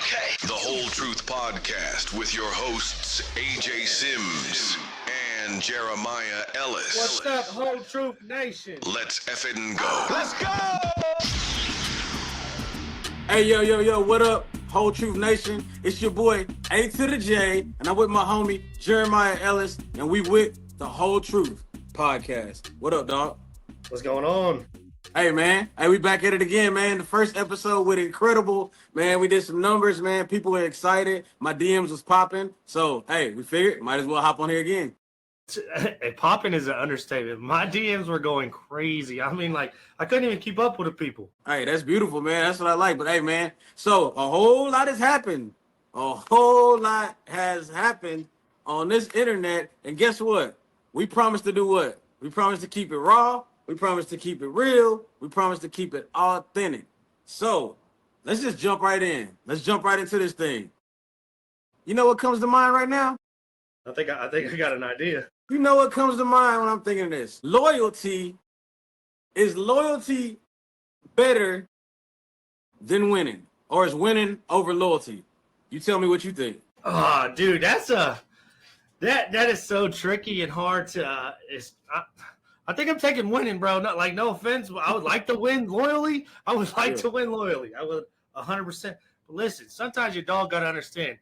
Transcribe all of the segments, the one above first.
Okay. The Whole Truth Podcast with your hosts, AJ Sims and Jeremiah Ellis. What's up, Whole Truth Nation? Let's F it and go. Let's go! Hey, yo, what up, Whole Truth Nation? It's your boy, A to the J, and I'm with my homie, Jeremiah Ellis, and we with the Whole Truth Podcast. What up, dog? What's going on? Hey, man. Hey, we back at it again, man. The first episode was incredible, man. We did some numbers, man. People were excited. My DMs was popping. So, hey, we figured might as well hop on here again. Hey, popping is an understatement. My DMs were going crazy. I mean, like, I couldn't even keep up with the people. Hey, that's beautiful, man. That's what I like. But, hey, man, so a whole lot has happened. A whole lot has happened on this internet. And guess what? We promised to do what? We promised to keep it raw. We promised to keep it real. We promised to keep it authentic. So let's just jump right in. Let's jump right into this thing. You know what comes to mind right now? I think I got an idea. You know what comes to mind when I'm thinking of this? Loyalty. Is loyalty better than winning? Or is winning over loyalty? You tell me what you think. Oh, dude, that is so tricky and hard to I think I'm taking winning, bro. No offense, but I would like to win loyally. I would like to win loyally. I would 100%. But listen, sometimes your dog gotta understand.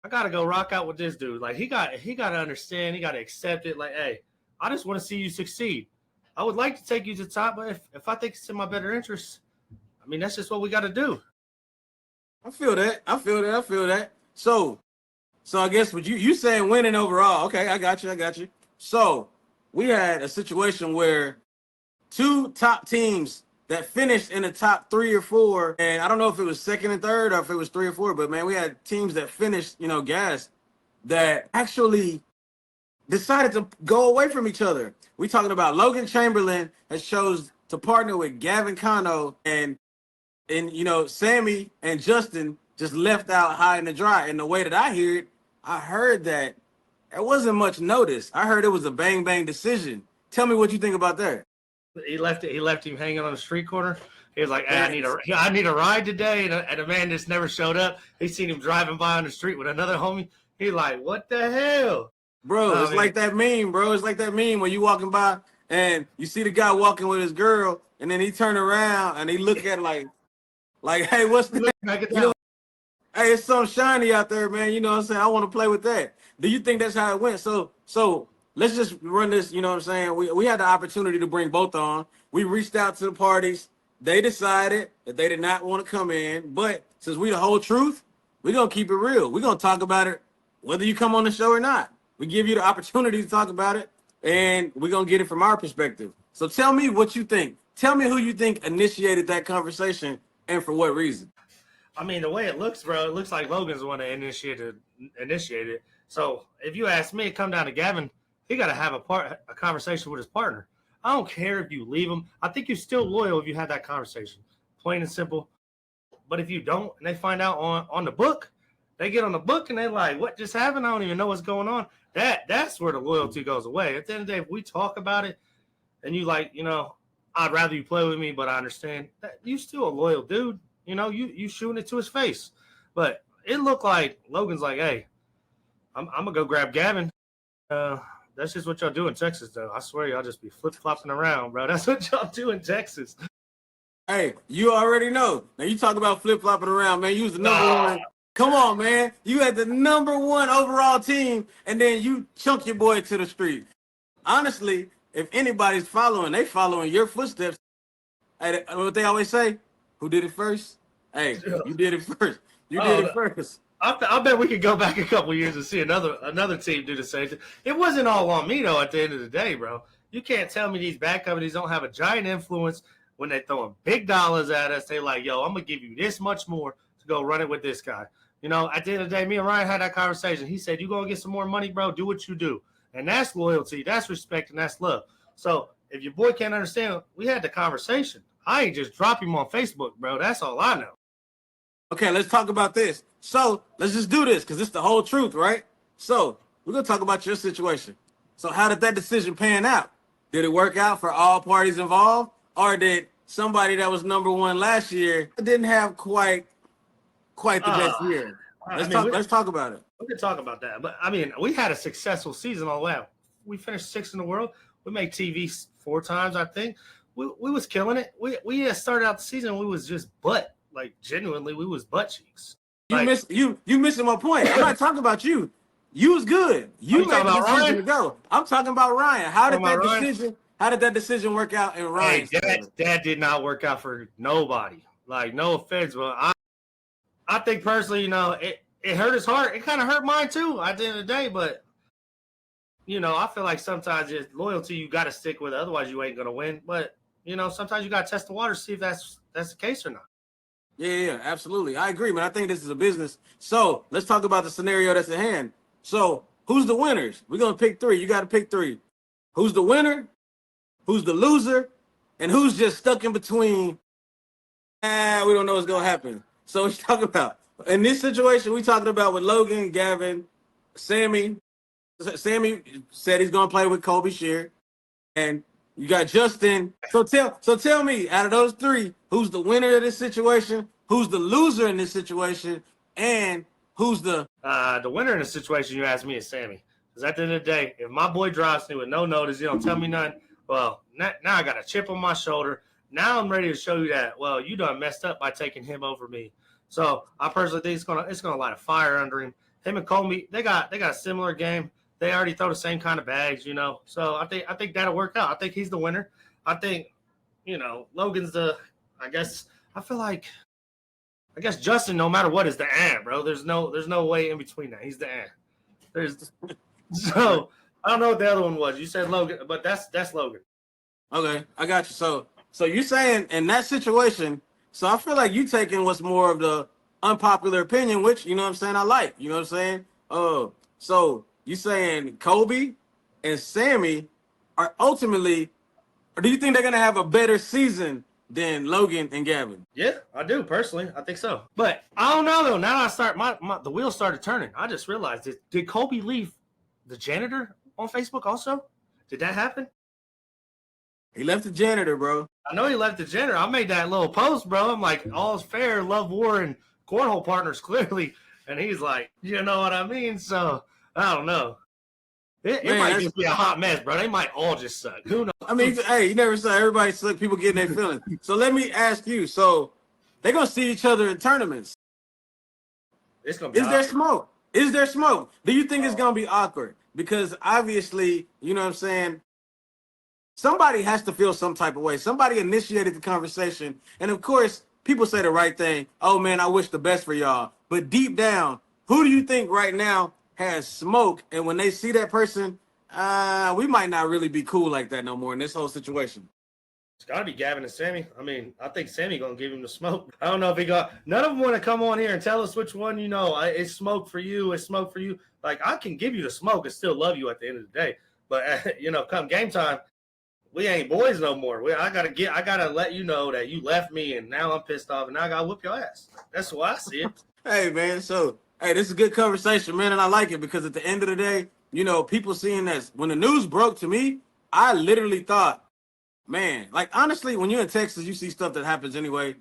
I gotta go rock out with this dude. Like he gotta understand. He gotta accept it. Like, hey, I just want to see you succeed. I would like to take you to the top, but if I think it's in my better interest, I mean that's just what we gotta do. I feel that. So I guess what you saying winning overall. Okay, I got you. So we had a situation where two top teams that finished in the top 3 or 4, and I don't know if it was second and third or if it was 3 or 4, but man, we had teams that finished, gas that actually decided to go away from each other. We talking about Logan Chamberlain has chose to partner with Gavin Cano, and Sammy and Justin just left out high and dry. And the way that I heard that there wasn't much notice. I heard it was a bang decision. Tell me what you think about that. He left him hanging on the street corner. He was like, hey, I need a ride today, and a man just never showed up. He seen him driving by on the street with another homie. He like, what the hell? Bro, it's like that meme, bro. It's like that meme when you walking by and you see the guy walking with his girl, and then he turn around and he look at it like, hey, what's that? Hey, it's so shiny out there, man. You know what I'm saying? I want to play with that. Do you think that's how it went? So let's just run this, you know what I'm saying? We had the opportunity to bring both on. We reached out to the parties. They decided that they did not want to come in. But since we the whole truth, we're going to keep it real. We're going to talk about it whether you come on the show or not. We give you the opportunity to talk about it, and we're going to get it from our perspective. So tell me what you think. Tell me who you think initiated that conversation and for what reason. I mean, the way it looks, bro, it looks like Logan's the one that initiated it. So if you ask me, it come down to Gavin. He got to have a conversation with his partner. I don't care if you leave him. I think you're still loyal if you had that conversation, plain and simple. But if you don't, and they find out on the book, they get on the book and they're like, what just happened? I don't even know what's going on. That's where the loyalty goes away. At the end of the day, if we talk about it and you like, I'd rather you play with me, but I understand that you still a loyal dude. You shooting it to his face. But it looked like Logan's like, hey, I'm going to go grab Gavin. That's just what y'all do in Texas, though. I swear y'all just be flip-flopping around, bro. That's what y'all do in Texas. Hey, you already know. Now, you talk about flip-flopping around, man. You was the number one. Come on, man. You had the number 1 overall team, and then you chunk your boy to the street. Honestly, if anybody's following, they following your footsteps. Hey, what they always say? Who did it first? Hey, you did it first. You did it first. I bet we could go back a couple years and see another team do the same thing. It wasn't all on me, though, at the end of the day, bro. You can't tell me these back companies don't have a giant influence when they're throwing big dollars at us. They like, yo, I'm going to give you this much more to go run it with this guy. At the end of the day, me and Ryan had that conversation. He said, you going to get some more money, bro? Do what you do. And that's loyalty. That's respect, and that's love. So if your boy can't understand, we had the conversation. I ain't just drop him on Facebook, bro. That's all I know. Okay, let's talk about this. So let's just do this because it's the whole truth, right? So we're going to talk about your situation. So how did that decision pan out? Did it work out for all parties involved? Or did somebody that was number 1 last year didn't have quite quite the best year. Let's talk about it. We can talk about that. But I mean, we had a successful season all that. We finished 6th in the world. We made TV 4 times, I think. We was killing it. We started out the season. We was just butt, like genuinely, we was butt cheeks. You missing my point. I'm not talking about you. You was good. You made the decision to go. I'm talking about Ryan. How did that decision work out in Ryan's favor? That did not work out for nobody. Like, no offense, but I think personally, you know, it hurt his heart. It kind of hurt mine too at the end of the day. But you know, I feel like sometimes it's loyalty you got to stick with. Otherwise, you ain't gonna win. But you know, sometimes you got to test the water, see if that's the case or not. Yeah, absolutely. I agree, man. I think this is a business. So let's talk about the scenario that's at hand. So who's the winners? We're gonna pick 3. You got to pick 3. Who's the winner? Who's the loser? And who's just stuck in between? We don't know what's gonna happen. So let's talk about in this situation. We talking about with Logan, Gavin, Sammy. Sammy said he's gonna play with Kobe Shear, and you got Justin. So tell me, out of those 3, who's the winner of this situation? Who's the loser in this situation? And who's the winner in the situation? You asked me is Sammy. Because at the end of the day, if my boy drops me with no notice, you don't tell me nothing. Well, now I got a chip on my shoulder. Now I'm ready to show you that. Well, you done messed up by taking him over me. So I personally think it's gonna light a fire under him. Him and Kobe, they got a similar game. They already throw the same kind of bags, you know. So I think that'll work out. I think he's the winner. I think, you know, Logan's I guess Justin, no matter what, is the bro. There's no way in between that. He's the So I don't know what the other one was. You said Logan, but that's Logan. Okay, I got you. So you're saying in that situation, so I feel like you taking what's more of the unpopular opinion, which, you know what I'm saying, I like. You know what I'm saying? So you saying Kobe and Sammy are ultimately, or do you think they're going to have a better season than Logan and Gavin? Yeah, I do personally. I think so. But I don't know though. Now I start the wheels started turning. I just realized did Kobe leave the janitor on Facebook also? Did that happen? He left the janitor, bro. I know he left the janitor. I made that little post, bro. I'm like, all's fair, love, war, and cornhole partners clearly. And he's like, you know what I mean? So I don't know. It might just be a hot mess, bro. They might all just suck. Who knows? I mean, hey, you never saw everybody suck. People getting their feelings. So let me ask you. So they're gonna see each other in tournaments. It's gonna be Is there smoke? Is there smoke? Do you think it's gonna be awkward? Because obviously, you know what I'm saying, somebody has to feel some type of way. Somebody initiated the conversation. And of course, people say the right thing. Oh man, I wish the best for y'all. But deep down, who do you think right now has smoke? And when they see that person, we might not really be cool like that no more in this whole situation. It's got to be Gavin and Sammy. I mean, I think Sammy going to give him the smoke. I don't know if none of them want to come on here and tell us which one, you know, it's smoke for you. It's smoke for you. Like, I can give you the smoke and still love you at the end of the day. But, you know, come game time, we ain't boys no more. I gotta let you know that you left me and now I'm pissed off and now I gotta whoop your ass. That's the way I see it. Hey man, so this is a good conversation, man, and I like it because at the end of the day, you know, people seeing this. When the news broke to me, I literally thought, man, like honestly, when you're in Texas, you see stuff that happens anyway.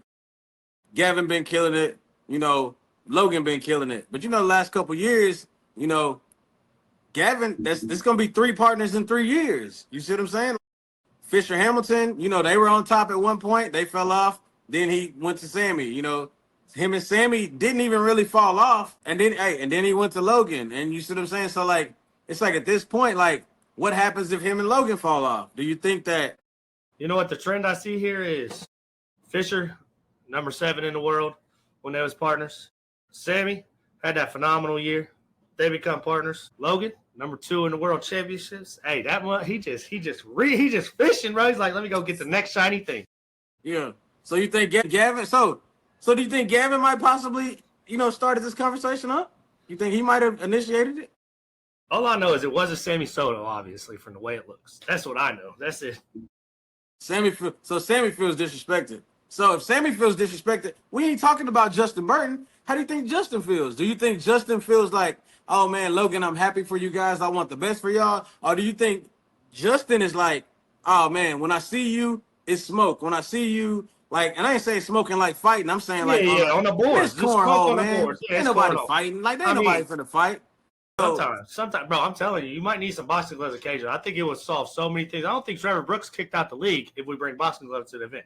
Gavin been killing it, you know, Logan been killing it. But you know, the last couple years, you know, Gavin, this gonna be 3 partners in 3 years. You see what I'm saying? Fisher Hamilton, you know, they were on top at one point. They fell off. Then he went to Sammy. You know, him and Sammy didn't even really fall off. And then he went to Logan. And you see what I'm saying? So, like, it's like at this point, like, what happens if him and Logan fall off? Do you think that? You know what the trend I see here is? Fisher, number 7 in the world when they was partners. Sammy had that phenomenal year. They become partners. Logan, number 2 in the world championships. Hey, that one, he just fishing, bro. He's like, let me go get the next shiny thing. Yeah. So you think Gavin? So do you think Gavin might possibly, you know, started this conversation up? You think he might have initiated it? All I know is it wasn't Sammy Soto, obviously, from the way it looks. That's what I know. That's it. Sammy feels disrespected. So if Sammy feels disrespected, we ain't talking about Justin Burton. How do you think Justin feels? Do you think Justin feels like, oh man, Logan, I'm happy for you guys. I want the best for y'all. Or do you think Justin is like, oh man, when I see you, it's smoke. When I see you, Like, and I ain't saying smoking like fighting. I'm saying like on the boards. it's Just smoke cornhole, on the man. boards. Yeah, Ain't it's nobody cornhole. fighting. Like, there I ain't mean, nobody finna fight. So, sometimes, bro, I'm telling you, you might need some boxing gloves occasionally. I think it would solve so many things. I don't think Trevor Brooks kicked out the league if we bring boxing gloves to the event.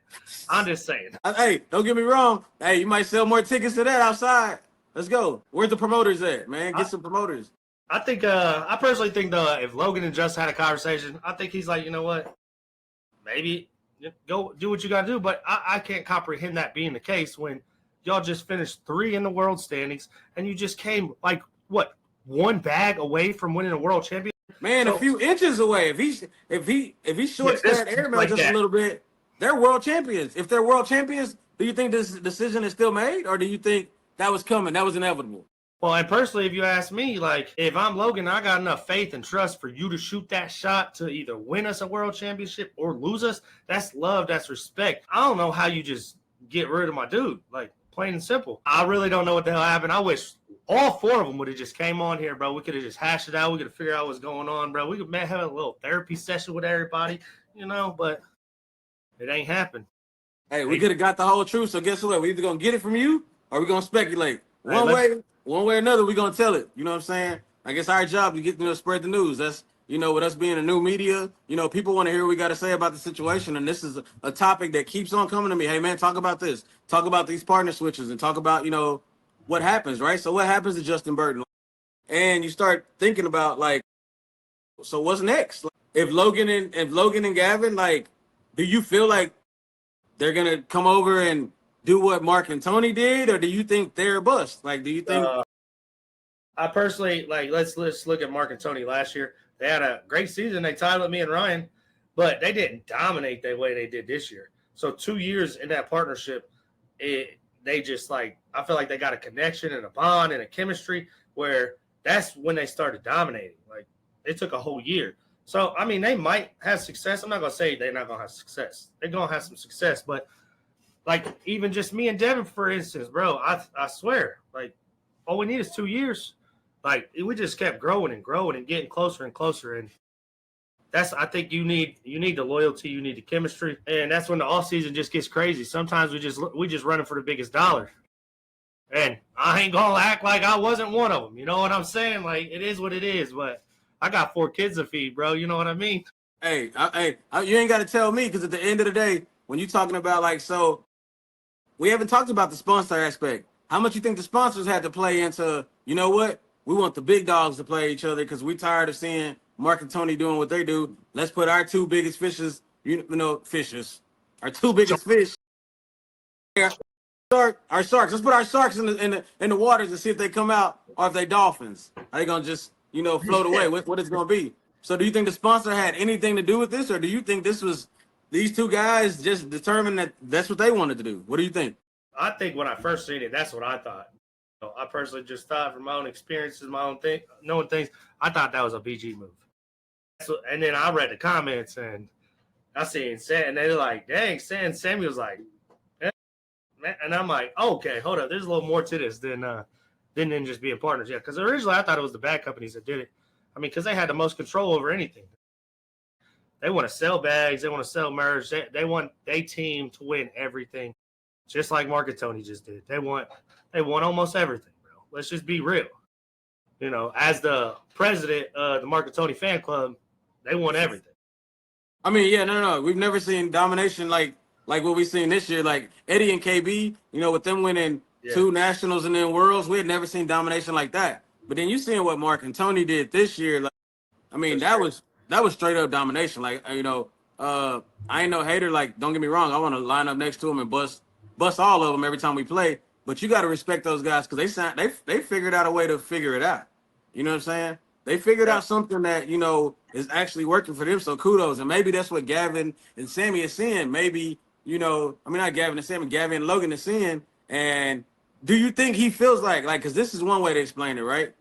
I'm just saying. hey, don't get me wrong. Hey, you might sell more tickets to that outside. Let's go. Where's the promoters at, man? Get some promoters. I think, I personally think, though, if Logan and Just had a conversation, I think he's like, you know what? Maybe go do what you got to do. But I can't comprehend that being the case when y'all just finished 3 in the world standings and you just came, like, what, 1 bag away from winning a world championship? Man, so, a few inches away. If he shorts that air mail just a little bit, they're world champions. If they're world champions, do you think this decision is still made, or do you think that was coming? That was inevitable. Well, and personally, if you ask me, like, if I'm Logan, I got enough faith and trust for you to shoot that shot to either win us a world championship or lose us. That's love. That's respect. I don't know how you just get rid of my dude. Like, plain and simple. I really don't know what the hell happened. I wish all 4 of them would have just came on here, bro. We could have just hashed it out. We could have figured out what's going on, bro. We could have a little therapy session with everybody, but it ain't happened. Hey, we could have got the whole truth. So guess what? We either going to get it from you or we're going to speculate. One way or another, we're going to tell it. You know what I'm saying? I guess our job to get spread the news. That's, with us being a new media, people want to hear what we got to say about the situation. And this is a topic that keeps on coming to me. Hey, man, talk about this. Talk about these partner switches and talk about, what happens, right? So what happens to Justin Burton? And you start thinking about, like, so what's next? Like, if Logan and Gavin, like, do you feel like they're going to come over and do what Mark and Tony did, or do you think they're a bust? Like, do you think? I personally, like, let's look at Mark and Tony last year. They had a great season. They tied with me and Ryan, but they didn't dominate the way they did this year. So 2 years in that partnership, they just, like, I feel like they got a connection and a bond and a chemistry where that's when they started dominating. Like, it took a whole year. So, I mean, they might have success. I'm not going to say they're not going to have success. They're going to have some success, but like, even just me and Devin, for instance, bro, I swear, like, all we need is 2 years. Like, we just kept growing and growing and getting closer and closer. And that's, I think you need the loyalty, you need the chemistry. And that's when the offseason just gets crazy. Sometimes we just running for the biggest dollar. And I ain't going to act like I wasn't one of them. You know what I'm saying? Like, it is what it is. But I got 4 kids to feed, bro. You know what I mean? Hey, you ain't got to tell me, because at the end of the day, when you're talking about, like, so we haven't talked about the sponsor aspect. How much you think the sponsors had to play into, you know what? We want the big dogs to play each other because we're tired of seeing Mark and Tony doing what they do. Let's put our 2 biggest fishes, our 2 biggest fish. Our sharks. Let's put our sharks in the waters and see if they come out, or if they dolphins. Are they gonna just float away? What it's gonna be? So do you think the sponsor had anything to do with this, or do you think this was these 2 guys just determined that that's what they wanted to do? What do you think? I think when I first seen it, that's what I thought. I personally just thought, from my own experiences, my own thing, knowing things, I thought that was a BG move. And then I read the comments and I seen Sam, and they're like, "Dang, Samuel's like," and I'm like, oh, "Okay, hold up, there's a little more to this than just being partners." Yeah, because originally I thought it was the bad companies that did it. I mean, because they had the most control over anything. They want to sell bags. They want to sell merch. They want their team to win everything, just like Mark and Tony just did. They want almost everything, bro. Let's just be real. As the president of the Mark and Tony fan club, they want everything. I mean, yeah, no. We've never seen domination like what we've seen this year. Like Eddie and KB, with them winning 2 nationals and then worlds, we had never seen domination like that. But then you seeing what Mark and Tony did this year. Like, I mean, that was straight up domination. Like, I ain't no hater. Like, don't get me wrong. I want to line up next to them and bust all of them every time we play. But you got to respect those guys because they figured out a way to figure it out. You know what I'm saying? They figured out something that, is actually working for them. So kudos. And maybe that's what Gavin and Sammy is seeing. Maybe, not Gavin and Sammy, Gavin and Logan is seeing. And do you think he feels like, because this is one way to explain it, right?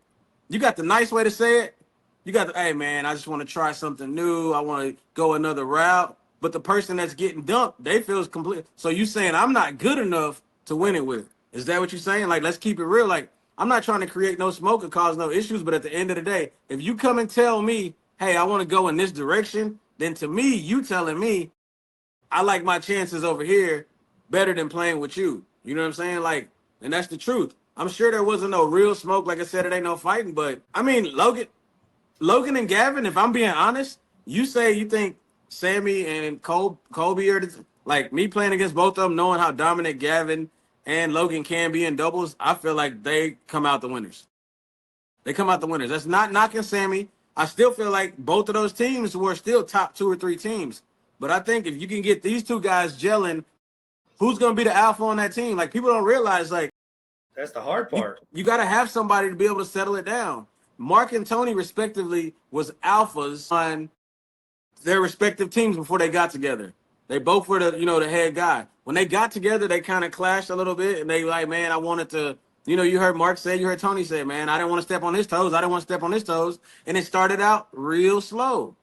You got the nice way to say it. You got the, hey, man, I just want to try something new. I want to go another route. But the person that's getting dumped, they feel complete. So you saying I'm not good enough to win it with. Is that what you're saying? Like, let's keep it real. Like, I'm not trying to create no smoke and cause no issues, but at the end of the day, if you come and tell me, hey, I want to go in this direction, then to me, you telling me I like my chances over here, better than playing with you. You know what I'm saying? Like, and that's the truth. I'm sure there wasn't no real smoke. Like I said, it ain't no fighting. But I mean, Logan and Gavin, if I'm being honest, you say you think Sammy and Colby are like me playing against both of them, knowing how dominant Gavin and Logan can be in doubles. I feel like they come out the winners. They come out the winners. That's not knocking Sammy. I still feel like both of those teams were still top 2 or 3 teams. But I think if you can get these two guys gelling, who's going to be the alpha on that team? Like, people don't realize, like, that's the hard part. You got to have somebody to be able to settle it down. Mark and Tony, respectively, was alphas on their respective teams before they got together. They both were the head guy. When they got together, they kind of clashed a little bit, and they like, man, I wanted to, you heard Mark say, you heard Tony say, man, I didn't want to step on his toes. I didn't want to step on his toes. And it started out real slow.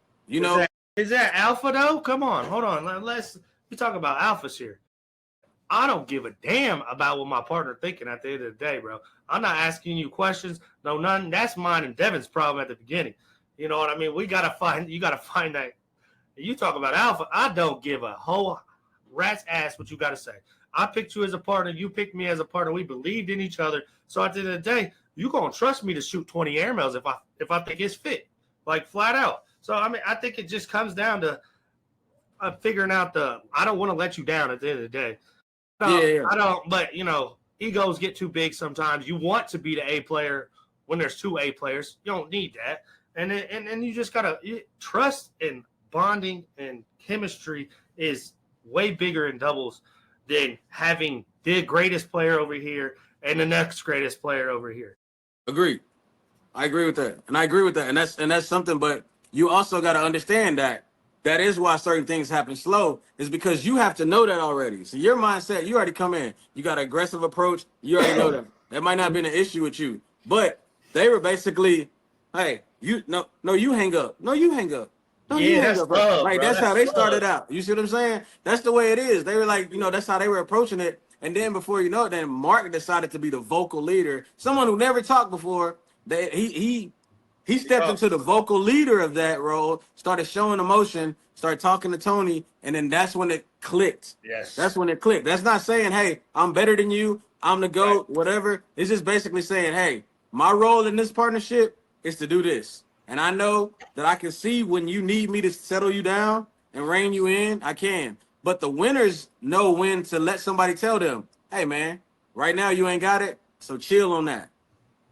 Is that alpha, though? Come on. Hold on. Let's talk about alphas here. I don't give a damn about what my partner thinking at the end of the day, bro. I'm not asking you questions. No, none. That's mine and Devin's problem at the beginning. You know what I mean? You got to find that. You talk about alpha. I don't give a whole rat's ass what you got to say. I picked you as a partner. You picked me as a partner. We believed in each other. So at the end of the day, you going to trust me to shoot 20 air mails if I think it's fit, like flat out. So, I mean, I think it just comes down to figuring out I don't want to let you down at the end of the day. Yeah. I don't, but, egos get too big sometimes. You want to be the A player when there's 2 A players. You don't need that. And you just got to trust, and bonding and chemistry is way bigger in doubles than having the greatest player over here and the next greatest player over here. Agreed. I agree with that. And that's something, but you also got to understand that is why certain things happen slow, is because you have to know that already. So your mindset, you already come in. You got an aggressive approach. You already know that. That might not have been an issue with you. But they were basically, hey, you hang up. No, you hang up. No, you hang up. Love, like, bro. that's how they started out. You see what I'm saying? That's the way it is. They were like, that's how they were approaching it. And then before you know it, then Mark decided to be the vocal leader. Someone who never talked before. He stepped into the vocal leader of that role, started showing emotion, started talking to Tony, and then that's when it clicked. Yes. That's when it clicked. That's not saying, hey, I'm better than you, I'm the GOAT, whatever. It's just basically saying, hey, my role in this partnership is to do this. And I know that I can see when you need me to settle you down and rein you in, I can. But the winners know when to let somebody tell them, hey, man, right now you ain't got it, so chill on that.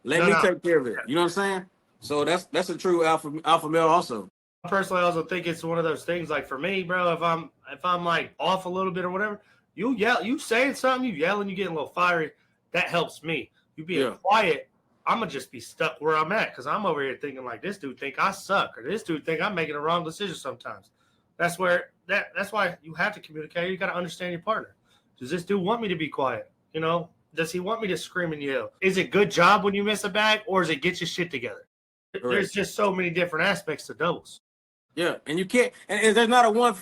Let me take care of it. You know what I'm saying? So that's a true alpha male also. I personally also think it's one of those things, like for me, bro, if I'm like off a little bit or whatever, you yell, you saying something, you yelling, you getting a little fiery, that helps me. You being quiet, I'm gonna just be stuck where I'm at, because I'm over here thinking like, this dude think I suck, or this dude think I'm making a wrong decision sometimes. That's why you have to communicate. You got to understand your partner. Does this dude want me to be quiet? Does he want me to scream and yell? Is it good job when you miss a bag, or is it get your shit together? Right. There's just so many different aspects to doubles. Yeah, and you can't, and there's not a one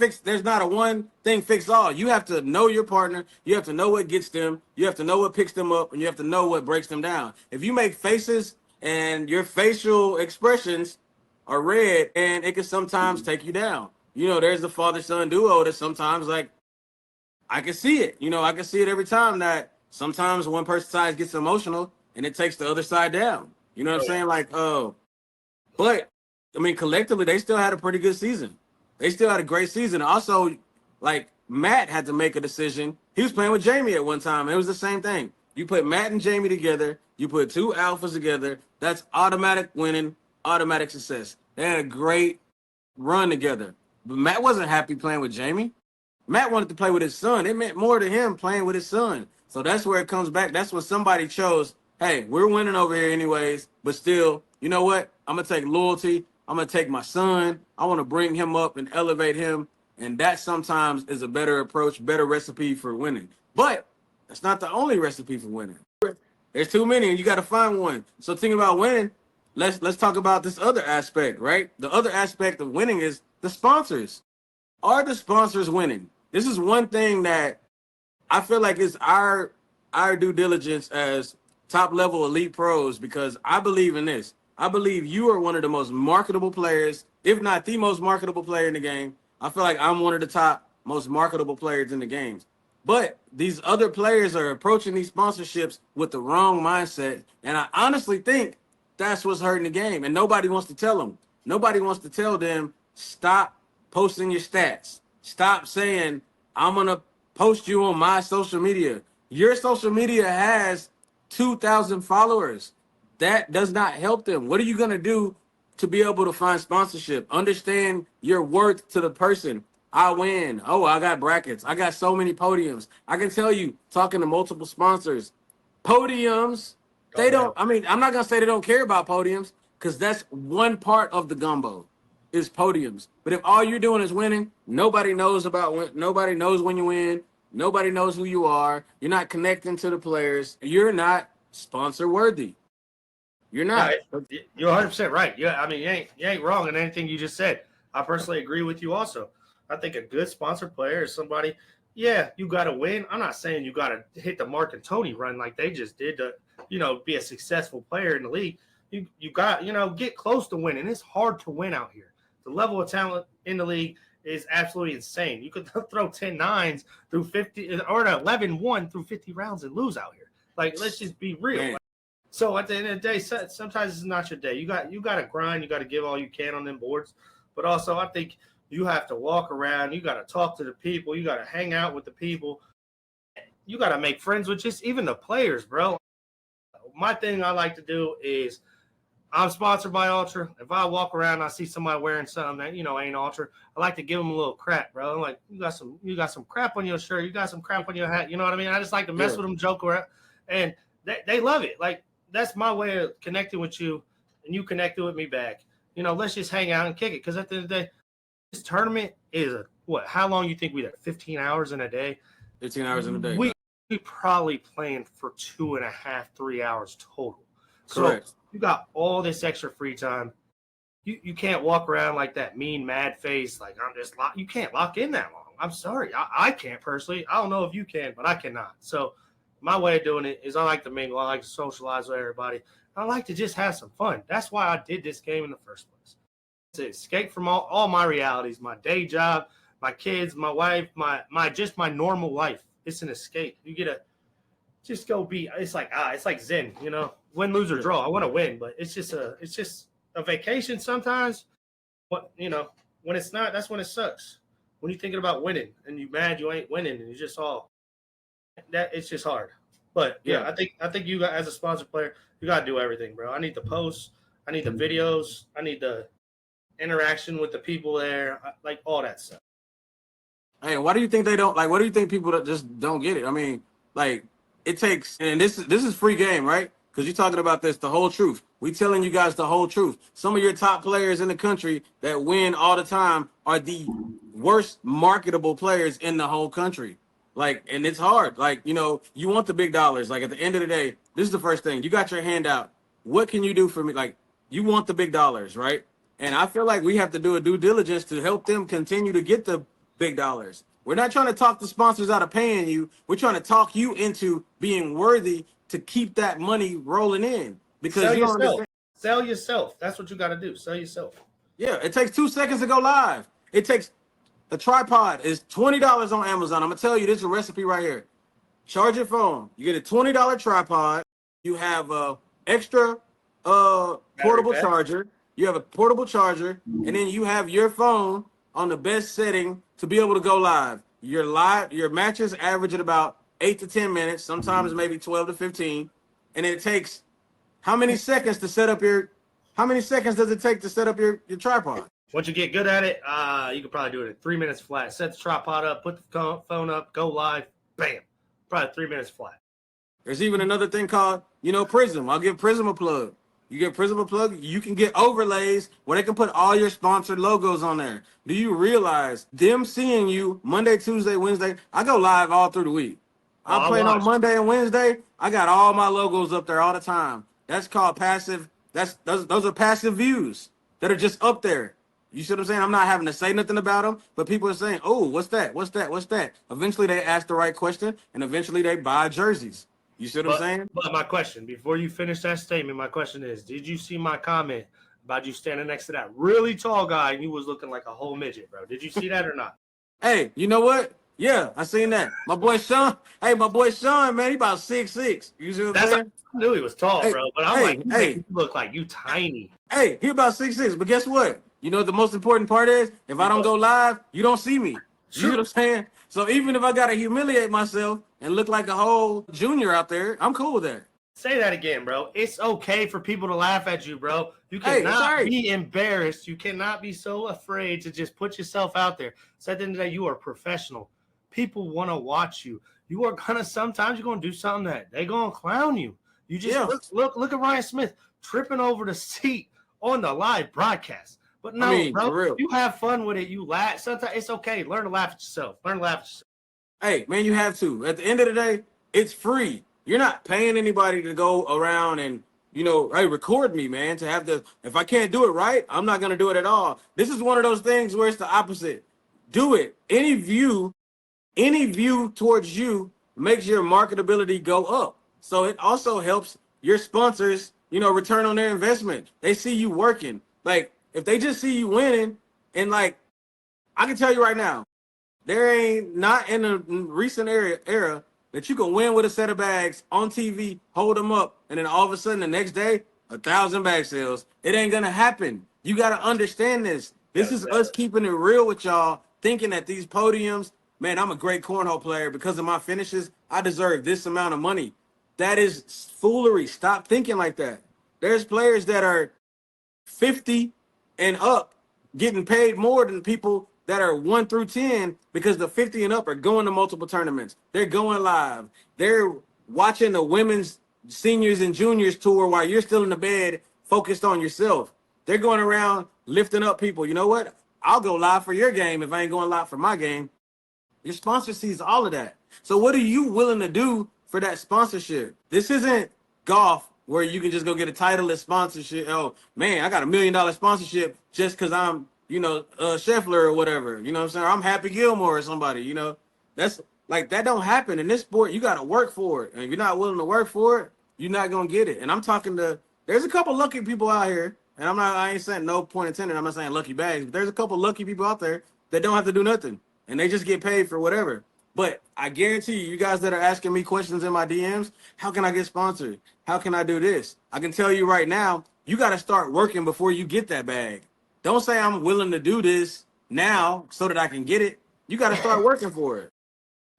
thing fix all. You have to know your partner. You have to know what gets them. You have to know what picks them up, and you have to know what breaks them down. If you make faces and your facial expressions are red, and it can sometimes take you down. There's the father-son duo that sometimes, like, I can see it. I can see it every time that sometimes one person's side gets emotional and it takes the other side down. You know what I'm saying? Like, but I mean, collectively, they still had a pretty good season. They still had a great season. Also, like, Matt had to make a decision. He was playing with Jamie at one time, and it was the same thing. You put Matt and Jamie together, you put 2 alphas together, that's automatic winning, automatic success. They had a great run together. But Matt wasn't happy playing with Jamie. Matt wanted to play with his son. It meant more to him playing with his son. So that's where it comes back. That's when somebody chose, hey, we're winning over here anyways, but still, you know what? I'm going to take loyalty. I'm going to take my son. I want to bring him up and elevate him. And that sometimes is a better approach, better recipe for winning. But that's not the only recipe for winning. There's too many, and you got to find one. So thinking about winning, let's talk about this other aspect, right? The other aspect of winning is the sponsors. Are the sponsors winning? This is one thing that I feel like is our due diligence as top-level elite pros, because I believe in this. I believe you are one of the most marketable players, if not the most marketable player in the game. I feel like I'm one of the top most marketable players in the games. But these other players are approaching these sponsorships with the wrong mindset. And I honestly think that's what's hurting the game. And nobody wants to tell them. Nobody wants to tell them, stop posting your stats. Stop saying, I'm going to post you on my social media. Your social media has 2,000 followers. That does not help them. What are you going to do to be able to find sponsorship? Understand your worth to the person. I win. Oh, I got brackets. I got so many podiums. I can tell you, talking to multiple sponsors, podiums, they don't, I mean, I'm not going to say they don't care about podiums because that's one part of the gumbo is podiums. But if all you're doing is winning, nobody knows nobody knows when you win. Nobody knows who you are. You're not connecting to the players. You're not sponsor worthy. You're not. No, you're 100% right. Yeah, I mean, you ain't wrong in anything you just said. I personally agree with you also. I think a good sponsored player is somebody, yeah, you got to win. I'm not saying you got to hit the Mark and Tony run like they just did to, be a successful player in the league. You got, get close to winning. It's hard to win out here. The level of talent in the league is absolutely insane. You could throw 10 nines through 50 or 11-1 through 50 rounds and lose out here. Like, let's just be real. So at the end of the day, sometimes it's not your day. You got to grind. You got to give all you can on them boards. But also, I think you have to walk around. You got to talk to the people. You got to hang out with the people. You got to make friends with just even the players, bro. My thing I like to do is I'm sponsored by Ultra. If I walk around and I see somebody wearing something that, ain't Ultra, I like to give them a little crap, bro. I'm like, you got some crap on your shirt. You got some crap on your hat. You know what I mean? I just like to mess with them, joke around. And they love it. Like, that's my way of connecting with you, and you connected with me back. Let's just hang out and kick it. Because at the end of the day, this tournament is how long you think we had? 15 hours in a day? 15 hours in a day. We probably playing for 2.5, 3 hours total. Correct. So you got all this extra free time. You can't walk around like that mean, mad face, like I'm just locked. You can't lock in that long. I'm sorry. I can't personally. I don't know if you can, but I cannot. So my way of doing it is I like to mingle. I like to socialize with everybody. I like to just have some fun. That's why I did this game in the first place. To escape from all my realities, my day job, my kids, my wife, my normal life. It's an escape. You get to just go be. It's like Zen, win, lose, or draw. I want to win, but it's just a vacation sometimes. But when it's not, that's when it sucks. When you're thinking about winning and you mad you ain't winning and you just all that, it's just hard. But yeah, I think you got, as a sponsored player, you got to do everything, bro. I need the posts, I need the videos, I need the interaction with the people there, like all that stuff. Hey, why do you think they don't like? What do you think people that just don't get it? I mean, like it takes, and this is free game, right? Because you're talking about the whole truth. We telling you guys the whole truth. Some of your top players in the country that win all the time are the worst marketable players in the whole country. Like, and it's hard. Like, you want the big dollars. Like, at the end of the day, this is the first thing. You got your hand out. What can you do for me? Like, you want the big dollars, right? And I feel like we have to do a due diligence to help them continue to get the big dollars. We're not trying to talk the sponsors out of paying you. We're trying to talk you into being worthy to keep that money rolling in. Because Sell yourself. That's what you got to do. Sell yourself. Yeah, it takes 2 seconds to go live. It takes a tripod is $20 on Amazon. I'm gonna tell you, this is a recipe right here. Charge your phone. You get a $20 tripod. You have a extra portable charger. You have a portable charger, and then you have your phone on the best setting to be able to go live. Your matches average at about 8 to 10 minutes, sometimes maybe 12 to 15, and it takes how many seconds to set up your? How many seconds does it take to set up your tripod? Once you get good at it, you could probably do it in 3 minutes flat. Set the tripod up, put the phone up, go live, bam. Probably 3 minutes flat. There's even another thing called, Prism. I'll give Prism a plug. You get Prism a plug, you can get overlays where they can put all your sponsored logos on there. Do you realize them seeing you Monday, Tuesday, Wednesday? I go live all through the week. I'm playing on Monday and Wednesday. I got all my logos up there all the time. That's called passive. Those are passive views that are just up there. You see what I'm saying? I'm not having to say nothing about them, but people are saying, oh, what's that? What's that? What's that? Eventually they ask the right question, and eventually they buy jerseys. You see what I'm saying? But my question, before you finish that statement, my question is, did you see my comment about you standing next to that really tall guy and you was looking like a whole midget, bro? Did you see that or not? Hey, you know what? Yeah, I seen that. My boy Sean. Hey, my boy Sean, man, he about 6'6". You see what I'm saying? I knew he was tall, Hey, bro. But I'm like, you make you look like you tiny. Hey, he about 6'6". But guess what? You know what the most important part is? If I don't go live, you don't see me. You know what I'm saying? So even if I gotta humiliate myself and look like a whole junior out there, I'm cool with that. Say that again, bro. It's okay for people to laugh at you, bro. You cannot it's all right. be embarrassed. You cannot be so afraid to just put yourself out there. So at the end of the day, you are professional. People want to watch you. You are gonna sometimes you're gonna do something that they gonna clown you. You just look at Ryan Smith tripping over the seat on the live broadcast. But no, bro, you have fun with it. You laugh. Sometimes it's okay. Learn to laugh at yourself. Learn to laugh at yourself. Hey, man, you have to. At the end of the day, it's free. You're not paying anybody to go around and, hey, record me, man, to have the, if I can't do it right, I'm not going to do it at all. This is one of those things where it's the opposite. Do it. Any view towards you makes your marketability go up. So it also helps your sponsors, return on their investment. They see you working. Like, if they just see you winning, and like, I can tell you right now, there ain't not in a recent era that you can win with a set of bags on TV, hold them up, and then all of a sudden the next day, 1,000 bag sales. It ain't gonna happen. You gotta understand this. This is us keeping it real with y'all, thinking that these podiums, man, I'm a great cornhole player because of my finishes. I deserve this amount of money. That is foolery. Stop thinking like that. There's players that are 50 and up getting paid more than people that are 1 through 10 because the 50 and up are going to multiple tournaments. They're going live. They're watching the women's seniors and juniors tour while you're still in the bed focused on yourself. They're going around lifting up people. You know what? I'll go live for your game if I ain't going live for my game. Your sponsor sees all of that. So what are you willing to do for that sponsorship? This isn't golf where you can just go get a Titleist sponsorship. Oh, man, I got $1 million sponsorship just because I'm, Scheffler or whatever. You know what I'm saying? Or I'm Happy Gilmore or somebody, That's like, that don't happen. In this sport, you got to work for it. And if you're not willing to work for it, you're not going to get it. And I'm talking to, there's a couple lucky people out here. And I ain't saying no point intended. I'm not saying lucky bags. But there's a couple lucky people out there that don't have to do nothing. And they just get paid for whatever. But I guarantee you guys that are asking me questions in my DMs, how can I get sponsored? How can I do this? I can tell you right now, you got to start working before you get that bag. Don't say I'm willing to do this now so that I can get it. You got to start working for it.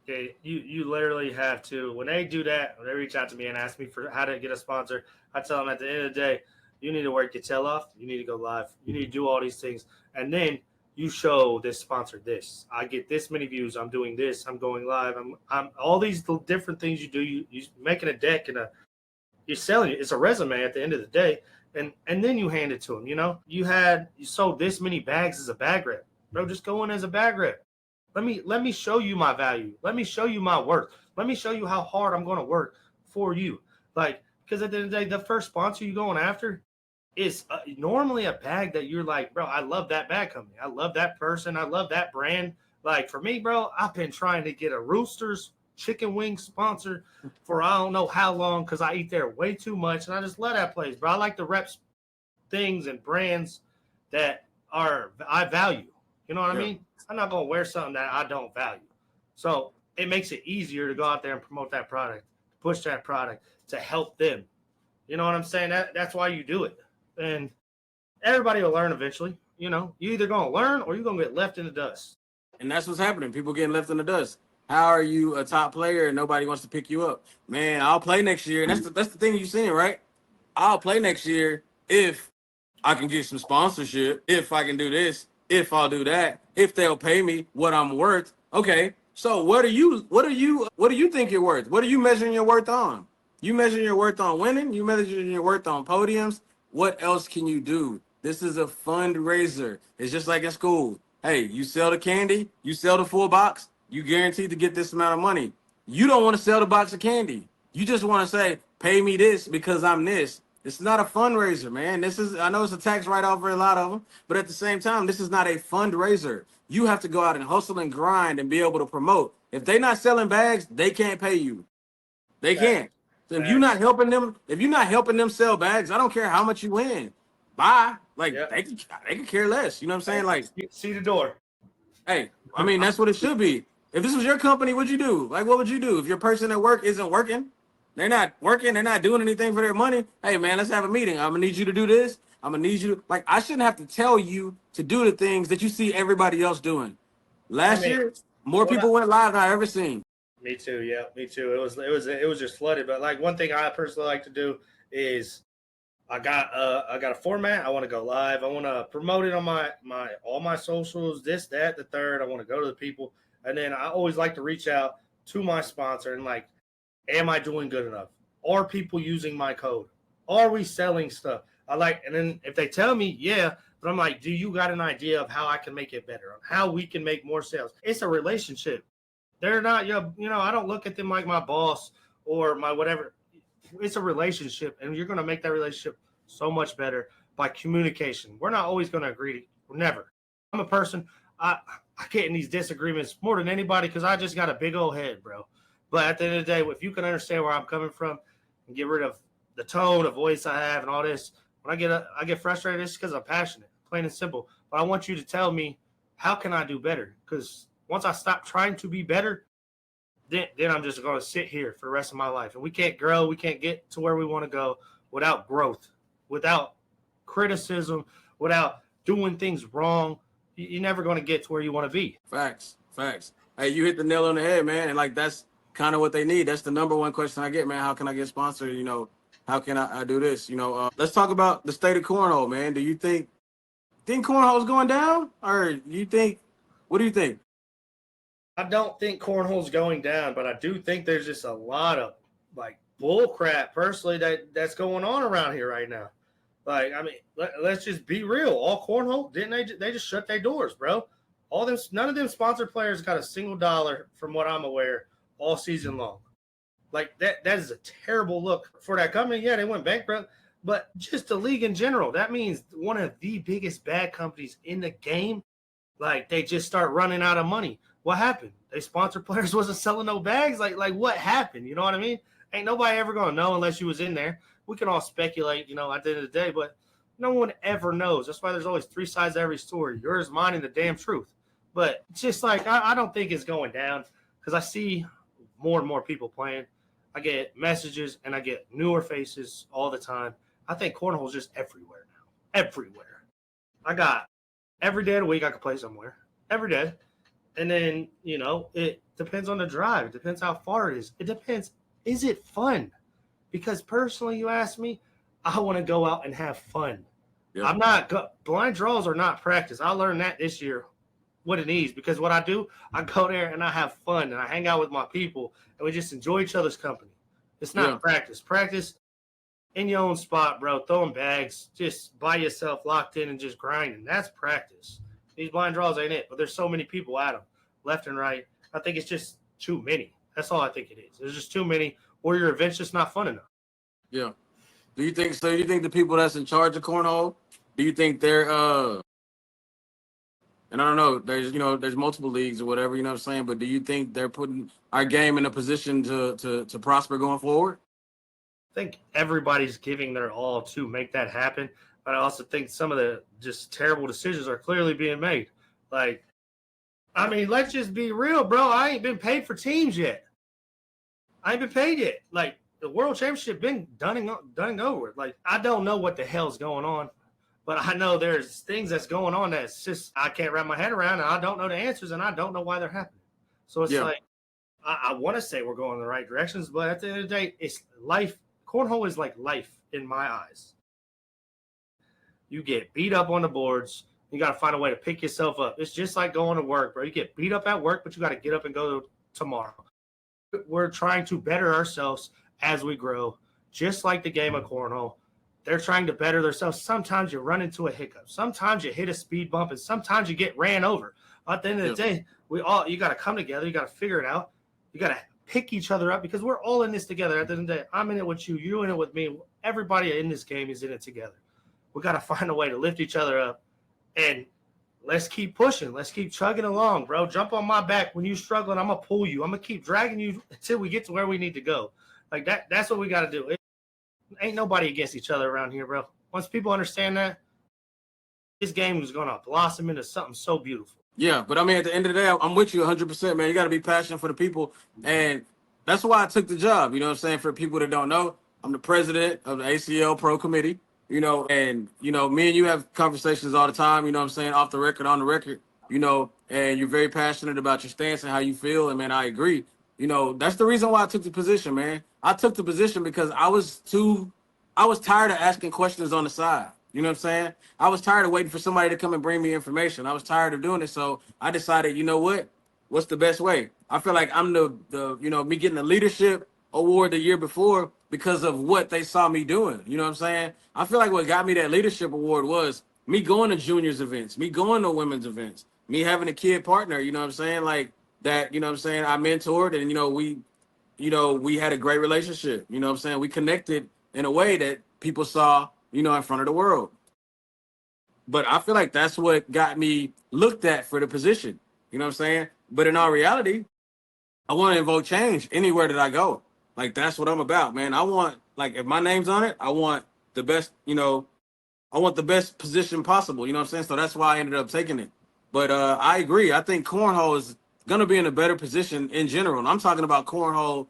Okay, you literally have to. When they do that, when they reach out to me and ask me for how to get a sponsor, I tell them at the end of the day, you need to work your tail off. You need to go live. You need to do all these things. And then you show this sponsor this. I get this many views. I'm doing this. I'm going live. I'm all these different things you do. You making a deck and you're selling it. It's a resume at the end of the day. And then you hand it to them. You sold this many bags as a bag rep. Bro, just go in as a bag rep. Let me show you my value. Let me show you my worth. Let me show you how hard I'm going to work for you. Like, because at the end of the day, the first sponsor you're going after is normally a bag that you're like, bro, I love that bag company. I love that person. I love that brand. Like, for me, bro, I've been trying to get a Roosters chicken wing sponsor for I don't know how long because I eat there way too much, and I just love that place, bro. I like the reps things and brands that I value. You know what I mean? I'm not going to wear something that I don't value. So it makes it easier to go out there and promote that product, push that product, to help them. You know what I'm saying? That's why you do it. And everybody will learn eventually. You either going to learn or you're going to get left in the dust. And that's what's happening. People getting left in the dust. How are you a top player and nobody wants to pick you up? Man, I'll play next year. And that's the thing you're seeing, right? I'll play next year if I can get some sponsorship, if I can do this, if I'll do that, if they'll pay me what I'm worth. Okay, so what do you think you're worth? What are you measuring your worth on? You measuring your worth on winning? You measuring your worth on podiums? What else can you do? This is a fundraiser. It's just like in school. Hey, you sell the candy, you sell the full box, you guaranteed to get this amount of money. You don't want to sell the box of candy. You just want to say, pay me this because I'm this. It's not a fundraiser, man. I know it's a tax write-off for a lot of them, but at the same time, this is not a fundraiser. You have to go out and hustle and grind and be able to promote. If they're not selling bags, they can't pay you. They can't. So if you're not helping them sell bags, I don't care how much you win. Bye. Like they can care less. You know what I'm saying? Like, see the door. Hey, I mean, that's what it should be. If this was your company, what'd you do? Like, what would you do if your person at work isn't working? They're not working. They're not doing anything for their money. Hey, man, let's have a meeting. I'm gonna need you to do this. I'm gonna need you to, like, I shouldn't have to tell you to do the things that you see everybody else doing. I Last mean, year, more people went live than I ever seen. me too. Yeah, me too. It was just flooded. But like one thing I personally like to do is I got a format. I want to go live. I want to promote it on my all my socials. This, that, the third. I want to go to the people, and then I always like to reach out to my sponsor and like, am I doing good enough? Are people using my code? Are we selling stuff? I like, and then if they tell me, yeah, but I'm like, do you got an idea of how I can make it better? How we can make more sales? It's a relationship. They're not, I don't look at them like my boss or my whatever. It's a relationship, and you're going to make that relationship so much better by communication. We're not always going to agree. Never. I'm a person, I get in these disagreements more than anybody because I just got a big old head, bro. But at the end of the day, if you can understand where I'm coming from and get rid of the tone of voice I have and all this, when I get frustrated, it's because I'm passionate, plain and simple. But I want you to tell me, how can I do better? Because once I stop trying to be better, then I'm just going to sit here for the rest of my life. And we can't grow. We can't get to where we want to go without growth, without criticism, without doing things wrong. You're never going to get to where you want to be. Facts. Hey, you hit the nail on the head, man. And like, that's kind of what they need. That's the number one question I get, man. How can I get sponsored? How can I do this? Let's talk about the state of cornhole, man. Do you think cornhole is going down, or what do you think? I don't think cornhole's going down, but I do think there's just a lot of like bull crap personally that's going on around here right now. Like, I mean, let's just be real. All cornhole, didn't they just shut their doors, bro? None of them sponsored players got a single dollar, from what I'm aware, all season long. Like that is a terrible look for that company. Yeah, they went bankrupt, but just the league in general. That means one of the biggest bad companies in the game, like, they just start running out of money. What happened? They sponsored players wasn't selling no bags. Like what happened? You know what I mean? Ain't nobody ever gonna know unless you was in there. We can all speculate, at the end of the day, but no one ever knows. That's why there's always three sides to every story. Yours, mine, and the damn truth. But it's just like, I don't think it's going down because I see more and more people playing. I get messages and I get newer faces all the time. I think cornhole is just everywhere now. Everywhere. I got every day of the week I can play somewhere. Every day. And then, it depends on the drive. It depends how far it is. It depends. Is it fun? Because personally, you ask me, I want to go out and have fun. Yep. I'm not blind draws are not practice. I learned that this year, what it needs, because what I do, I go there and I have fun and I hang out with my people and we just enjoy each other's company. It's not practice. Practice in your own spot, bro, throwing bags, just by yourself, locked in and just grinding. That's practice. These blind draws ain't it, but there's so many people at them, left and right. I think it's just too many. That's all I think it is. There's just too many, or your event's just not fun enough. Yeah. Do you think the people that's in charge of cornhole, do you think they're and I don't know, there's multiple leagues or whatever, you know what I'm saying, but do you think they're putting our game in a position to prosper going forward? I think everybody's giving their all to make that happen, but I also think some of the just terrible decisions are clearly being made. Like, I mean, let's just be real, bro. I ain't been paid for teams yet. I ain't been paid yet. Like, the World Championship been done and over with. Like, I don't know what the hell's going on, but I know there's things that's going on that's just I can't wrap my head around, and I don't know the answers, and I don't know why they're happening. So it's like, I want to say we're going in the right directions, but at the end of the day, it's life. Cornhole is like life in my eyes. You get beat up on the boards. You got to find a way to pick yourself up. It's just like going to work, bro. You get beat up at work, but you got to get up and go tomorrow. We're trying to better ourselves as we grow, just like the game of cornhole. They're trying to better themselves. Sometimes you run into a hiccup. Sometimes you hit a speed bump, and sometimes you get ran over. At the end of the day, you got to come together. You got to figure it out. You got to pick each other up because we're all in this together. At the end of the day, I'm in it with you. You're in it with me. Everybody in this game is in it together. We got to find a way to lift each other up, and let's keep pushing. Let's keep chugging along, bro. Jump on my back when you're struggling. I'm going to pull you. I'm going to keep dragging you until we get to where we need to go. Like that's what we got to do. Ain't nobody against each other around here, bro. Once people understand that, this game is going to blossom into something so beautiful. Yeah, but I mean, at the end of the day, I'm with you 100%, man. You got to be passionate for the people. And that's why I took the job. You know what I'm saying? For people that don't know, I'm the president of the ACL Pro Committee, and, me and you have conversations all the time, you know what I'm saying? Off the record, on the record, and you're very passionate about your stance and how you feel. And, man, I agree. That's the reason why I took the position, man. I took the position because I was tired of asking questions on the side. You know what I'm saying? I was tired of waiting for somebody to come and bring me information. I was tired of doing it. So I decided, you know what? What's the best way? I feel like I'm me getting the leadership award the year before because of what they saw me doing. You know what I'm saying? I feel like what got me that leadership award was me going to juniors events, me going to women's events, me having a kid partner, you know what I'm saying? Like that, you know what I'm saying? I mentored and, we had a great relationship. You know what I'm saying? We connected in a way that people saw, in front of the world. But I feel like that's what got me looked at for the position. You know what I'm saying? But in all reality, I want to invoke change anywhere that I go. Like, that's what I'm about, man. I want, like, if my name's on it, I want the best, I want the best position possible. You know what I'm saying? So that's why I ended up taking it. But I agree. I think cornhole is going to be in a better position in general. And I'm talking about cornhole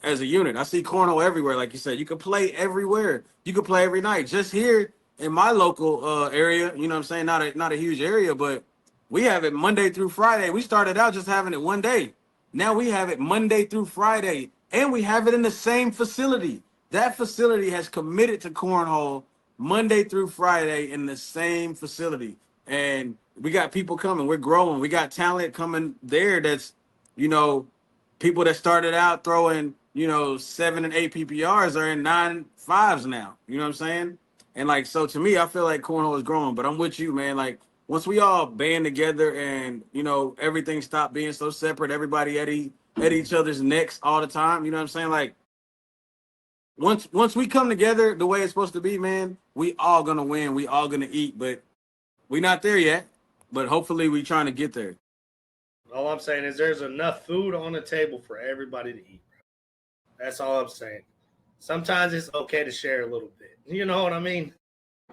as a unit. I see cornhole everywhere, like you said. You can play everywhere. You can play every night. Just here in my local area, you know what I'm saying? Not a huge area, but we have it Monday through Friday. We started out just having it one day. Now we have it Monday through Friday, and we have it in the same facility. That facility has committed to cornhole Monday through Friday in the same facility. And we got people coming. We're growing. We got talent coming there that's, people that started out throwing, 7 and 8 PPRs are in 9.5s now. You know what I'm saying? And like, so to me, I feel like cornhole is growing, but I'm with you, man. Like, once we all band together and, everything stopped being so separate, everybody at each other's necks all the time, you know what I'm saying? Like, once we come together the way it's supposed to be, man, we all gonna win. We all gonna eat, but we not there yet. But hopefully we trying to get there. All I'm saying is there's enough food on the table for everybody to eat. That's all I'm saying. Sometimes it's okay to share a little bit. You know what I mean?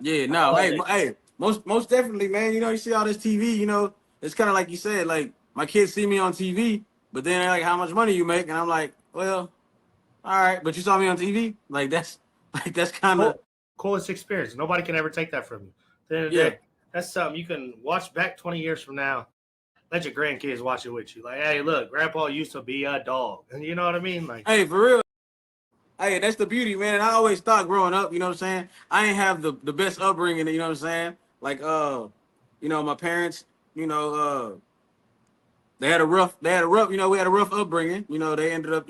Yeah, no, hey, most definitely, man. You see all this TV, it's kind of like you said, like my kids see me on TV, but then they're like, how much money you make? And I'm like, well, all right, but you saw me on TV? That's kind of coolest experience. Nobody can ever take that from you. At the end of the day, that's something you can watch back 20 years from now. Let your grandkids watch it with you. Like, hey, look, Grandpa used to be a dog. And you know what I mean? Like, hey, for real. Hey, that's the beauty, man. And I always thought growing up, you know what I'm saying? I ain't have the best upbringing, you know what I'm saying? Like, my parents, they had a rough, we had a rough upbringing. They ended up,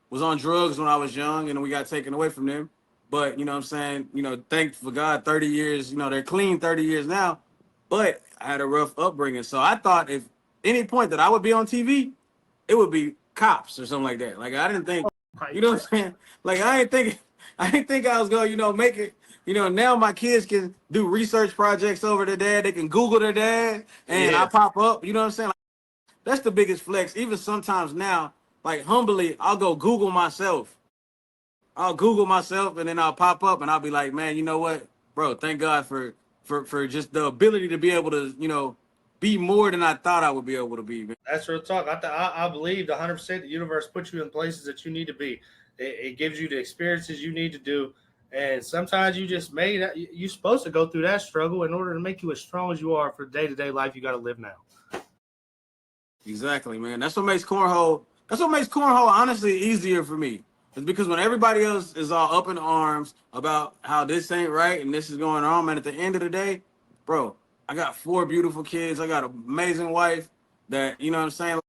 was on drugs when I was young and we got taken away from them. But, you know what I'm saying? Thank for God, 30 years, they're clean 30 years now. But I had a rough upbringing. So I thought if any point that I would be on TV, it would be cops or something like that. Like, I didn't think, you know what I'm saying? Like, I didn't think I was going to, make it. Now my kids can do research projects over their dad. They can Google their dad and I pop up. You know what I'm saying? Like, that's the biggest flex. Even sometimes now, like humbly, I'll go Google myself. I'll Google myself and then I'll pop up and I'll be like, man, you know what, bro? Thank God for just the ability to be able to, be more than I thought I would be able to be. Man. That's real talk. I believe 100% the universe puts you in places that you need to be. It gives you the experiences you need to do. And sometimes you just you're supposed to go through that struggle in order to make you as strong as you are for day-to-day life you got to live now. Exactly, man. That's what makes cornhole honestly easier for me. It's because when everybody else is all up in arms about how this ain't right and this is going on, man, at the end of the day, bro, I got 4 beautiful kids. I got an amazing wife that, you know what I'm saying?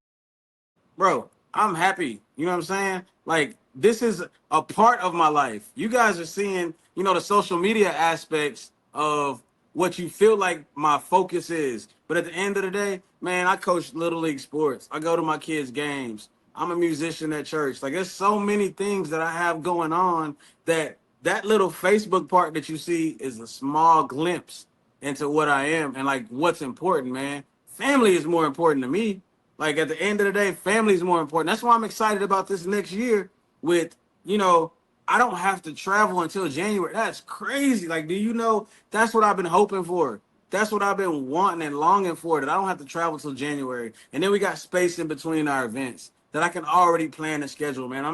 Bro, I'm happy. You know what I'm saying? Like, this is a part of my life. You guys are seeing, the social media aspects of what you feel like my focus is. But at the end of the day, man, I coach Little League sports. I go to my kids' games. I'm a musician at church. Like, there's so many things that I have going on that little Facebook part that you see is a small glimpse into what I am and, like, what's important, man. Family is more important to me. Like, at the end of the day, family is more important. That's why I'm excited about this next year with, I don't have to travel until January. That's crazy. Like, do you know that's what I've been hoping for That's what I've been wanting and longing for, that I don't have to travel till January. And then we got space in between our events that I can already plan and schedule, man.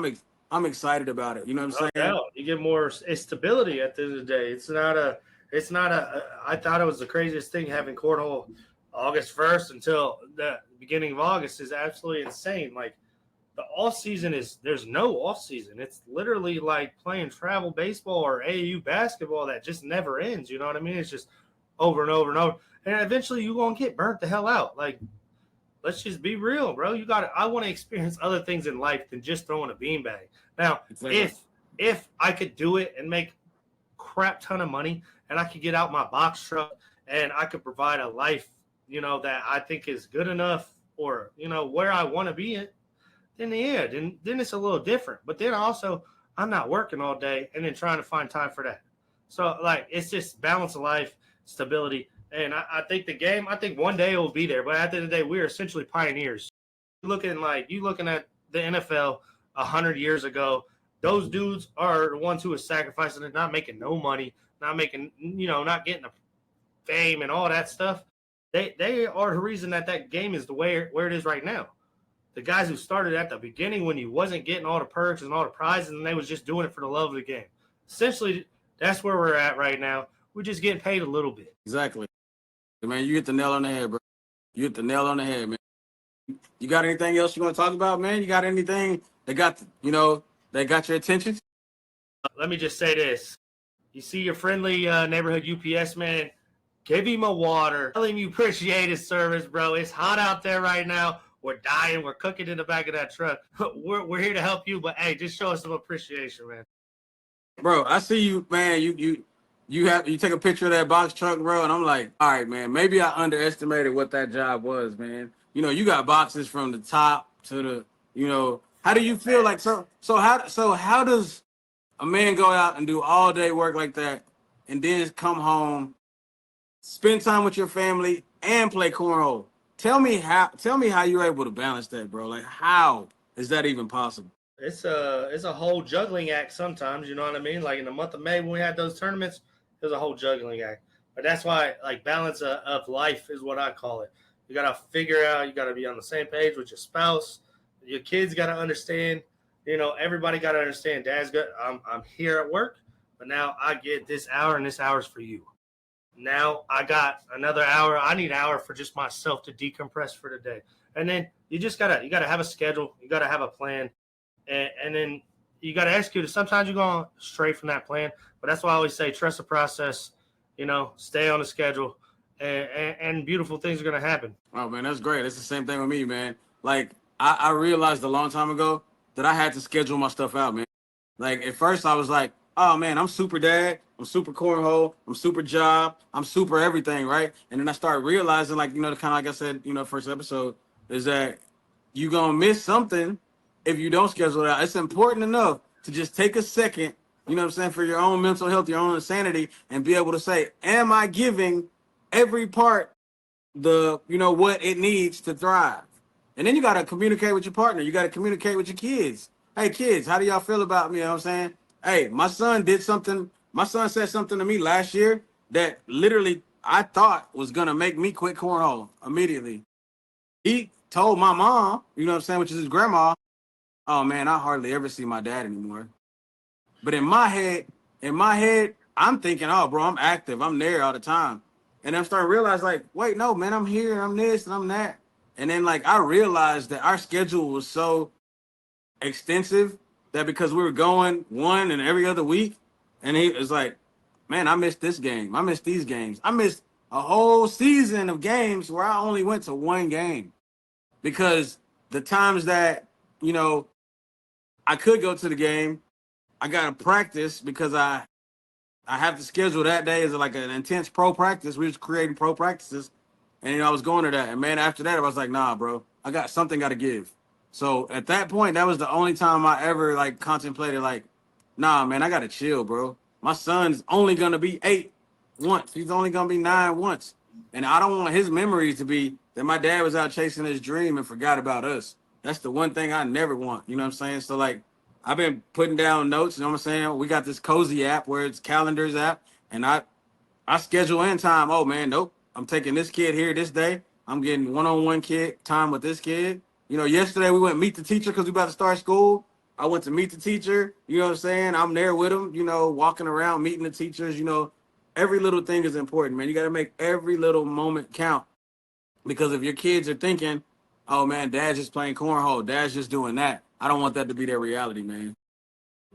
I'm excited about it. You know what I'm No saying? doubt. You get more stability at the end of the day. I thought it was the craziest thing having cornhole August 1st until the beginning of August is absolutely insane. Like the off season there's no off season. It's literally like playing travel baseball or AAU basketball that just never ends. You know what I mean? It's just over and over and over. And eventually you're going to get burnt the hell out. Like, let's just be real, bro. I want to experience other things in life than just throwing a beanbag. Now, Exactly. if I could do it and make crap ton of money and I could get out my box truck and I could provide a life, that I think is good enough or, where I want to be at, then yeah, then it's a little different. But then also I'm not working all day and then trying to find time for that. So like it's just balance of life, stability. And I think I think one day it will be there. But at the end of the day, we're essentially pioneers. You looking at the NFL 100 years ago, those dudes are the ones who are sacrificing it, not making no money, not making, not getting the fame and all that stuff. They are the reason that game is the way where it is right now. The guys who started at the beginning when you wasn't getting all the perks and all the prizes and they was just doing it for the love of the game. Essentially, that's where we're at right now. We're just getting paid a little bit. Exactly. Man, you hit the nail on the head, bro. You hit the nail on the head, man. You got anything else you want to talk about, man? You got anything that got your attention? Let me just say this. You see your friendly neighborhood UPS man, give him a water. Tell him you appreciate his service, bro. It's hot out there right now. We're dying. We're cooking in the back of that truck. We're here to help you, but hey, just show us some appreciation, man. Bro, I see you, man. You take a picture of that box truck, bro, and I'm like, all right, man, maybe I underestimated what that job was, man. You got boxes from the top to how do you feel like how does a man go out and do all day work like that and then come home, spend time with your family and play cornhole? Tell me how you're able to balance that, bro. Like, how is that even possible? It's a whole juggling act sometimes, you know what I mean? Like in the month of May when we had those tournaments, it was a whole juggling act. But that's why like balance of life is what I call it. You got to figure out, you got to be on the same page with your spouse. Your kids got to understand, everybody got to understand dad's good. I'm here at work, but now I get this hour and this hour's for you. Now I got another hour. I need an hour for just myself to decompress for the day. And then you gotta have a schedule. You gotta have a plan. And then you got to execute it. Sometimes you're going to stray from that plan, but that's why I always say trust the process, stay on the schedule, and beautiful things are going to happen. Oh, man, that's great. That's the same thing with me, man. Like, I realized a long time ago that I had to schedule my stuff out, man. Like, at first I was like, oh, man, I'm super dad. I'm super cornhole. I'm super job. I'm super everything, right? And then I started realizing, like, kind of like I said, first episode, is that you're going to miss something if you don't schedule it out. It's important enough to just take a second, for your own mental health, your own sanity, and be able to say, am I giving every part what it needs to thrive? And then you got to communicate with your partner. You got to communicate with your kids. Hey, kids, how do y'all feel about me? You know what I'm saying? Hey, my son said something to me last year that literally I thought was going to make me quit cornhole immediately. He told my mom, which is his grandma, oh, man, I hardly ever see my dad anymore. But in my head, I'm thinking, oh, bro, I'm active. I'm there all the time. And I'm starting to realize, like, wait, no, man, I'm here. I'm this and I'm that. And then, like, I realized that our schedule was so extensive that because we were going one and every other week, and he was like, man, I missed this game. I missed these games. I missed a whole season of games where I only went to one game because the times that, I could go to the game, I got to practice because I have to schedule that day as like an intense pro practice. We was creating pro practices, and I was going to that. And man, after that, I was like, nah, bro, I got something got to give. So at that point, that was the only time I ever like contemplated, like, nah, man, I got to chill, bro. My son's only gonna be 8 once. He's only gonna be 9 once, and I don't want his memories to be that my dad was out chasing his dream and forgot about us. That's the one thing I never want. You know what I'm saying? So like, I've been putting down notes. You know what I'm saying? We got this Cozy app where it's calendars app, and I schedule in time. Oh man, nope. I'm taking this kid here this day. I'm getting one-on-one kid time with this kid. Yesterday we went meet the teacher because we about to start school. I went to meet the teacher. You know what I'm saying? I'm there with him, walking around, meeting the teachers. Every little thing is important, man. You got to make every little moment count. Because if your kids are thinking, oh, man, dad's just playing cornhole, dad's just doing that, I don't want that to be their reality, man.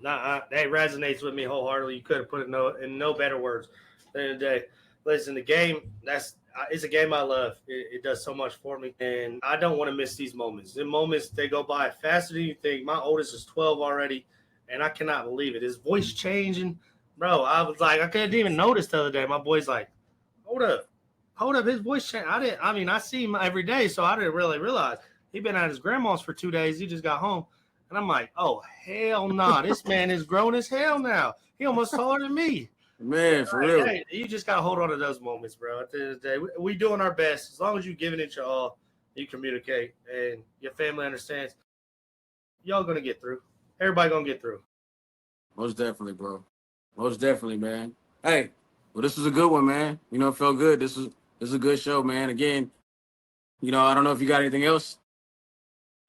Nah, that resonates with me wholeheartedly. You could have put it in no better words. At the end of the day, listen, the game, it's a game I love. It does so much for me, and I don't want to miss these moments. The moments, they go by faster than you think. My oldest is 12 already, and I cannot believe it. His voice changing. Bro, I was like, I couldn't even notice the other day. My boy's like, hold up, his voice changed. I see him every day, so I didn't really realize. He been at his grandma's for 2 days. He just got home. And I'm like, oh, hell no. Nah. This man is grown as hell now. He almost taller than me. Man, for real. Hey, you just got to hold on to those moments, bro. At the end of the day, we doing our best. As long as you're giving it your all, you communicate, and your family understands, y'all going to get through. Everybody going to get through. Most definitely, bro. Most definitely, man. Hey, well, this was a good one, man. It felt good. This is a good show, man. Again, I don't know if you got anything else.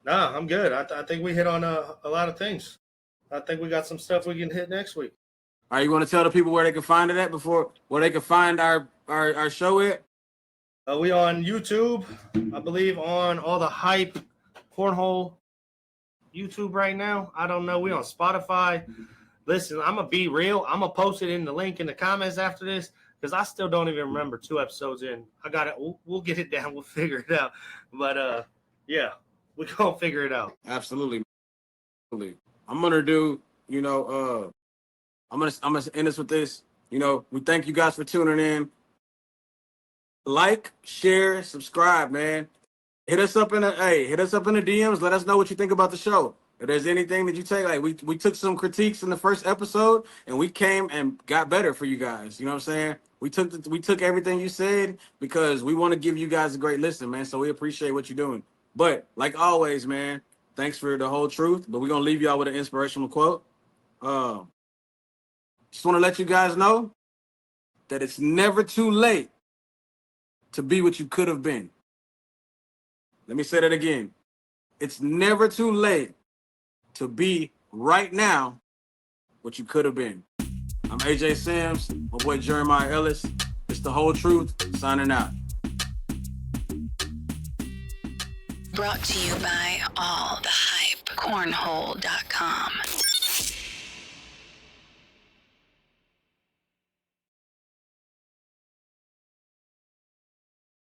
Nah, I'm good. I think we hit on a lot of things. I think we got some stuff we can hit next week. Are you going to tell the people where they can find it at where they can find our show at? We on YouTube, I believe, on all the hype cornhole YouTube right now. I don't know. We on Spotify. Listen, I'm going to be real. I'm going to post it in the link in the comments after this because I still don't even remember 2 episodes in. I got it. We'll get it down. We'll figure it out. But, yeah. We're going to figure it out. Absolutely. I'm going to do, I'm going to end this with this. We thank you guys for tuning in. Like, share, subscribe, man. Hit us up in the DMs. Let us know what you think about the show. If there's anything that you take, like we took some critiques in the first episode and we came and got better for you guys. You know what I'm saying? We took everything you said because we want to give you guys a great listen, man. So we appreciate what you're doing. But like always, man, thanks for the whole truth. But we're going to leave y'all with an inspirational quote. Just want to let you guys know that it's never too late to be what you could have been. Let me say that again. It's never too late to be right now what you could have been. I'm AJ Sims, my boy Jeremiah Ellis. It's The Whole Truth, signing out. Brought to you by All the Hype. Cornhole.com.